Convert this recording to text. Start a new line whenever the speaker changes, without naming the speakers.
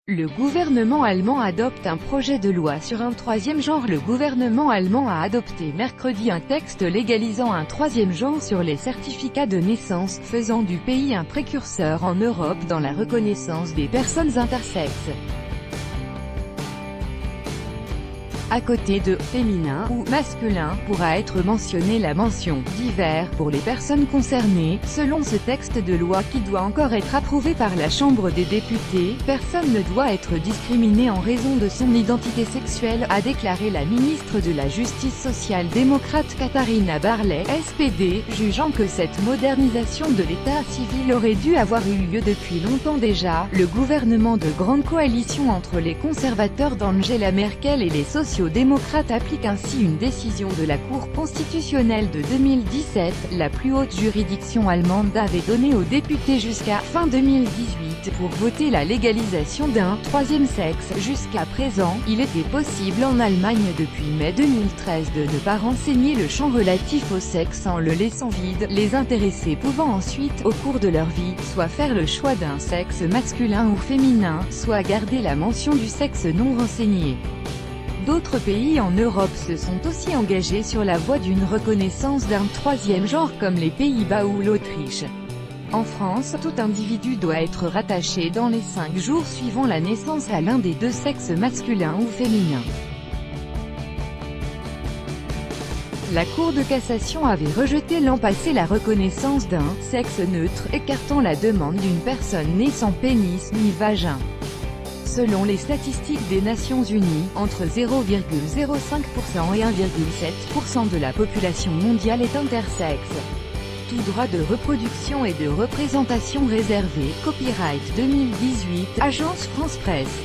Le gouvernement allemand adopte un projet de loi sur un troisième genre. Le gouvernement allemand a adopté mercredi un texte légalisant un troisième genre sur les certificats de naissance, faisant du pays un précurseur en Europe dans la reconnaissance des personnes intersexes. À côté de « féminin » ou « masculin » pourra être mentionnée la mention « divers » pour les personnes concernées. Selon ce texte de loi qui doit encore être approuvé par la Chambre des députés, personne ne doit être discriminé en raison de son identité sexuelle, a déclaré la ministre de la Justice social-démocrate Katharina Barley, SPD, jugeant que cette modernisation de l'état civil aurait dû avoir eu lieu depuis longtemps déjà. Le gouvernement de grande coalition entre les conservateurs d'Angela Merkel et les sociaux-démocrates applique ainsi une décision de la Cour constitutionnelle de 2017. La plus haute juridiction allemande avait donné aux députés jusqu'à fin 2018 pour voter la légalisation d'un troisième sexe. Jusqu'à présent, il était possible en Allemagne depuis mai 2013 de ne pas renseigner le champ relatif au sexe en le laissant vide, les intéressés pouvant ensuite, au cours de leur vie, soit faire le choix d'un sexe masculin ou féminin, soit garder la mention du sexe non renseigné. D'autres pays en Europe se sont aussi engagés sur la voie d'une reconnaissance d'un troisième genre comme les Pays-Bas ou l'Autriche. En France, tout individu doit être rattaché dans les 5 jours suivant la naissance à l'un des deux sexes masculin ou féminin. La Cour de cassation avait rejeté l'an passé la reconnaissance d'un sexe neutre, écartant la demande d'une personne née sans pénis ni vagin. Selon les statistiques des Nations Unies, entre 0,05% et 1,7% de la population mondiale est intersexe. Tout droit de reproduction et de représentation réservé. Copyright 2018, Agence France Presse.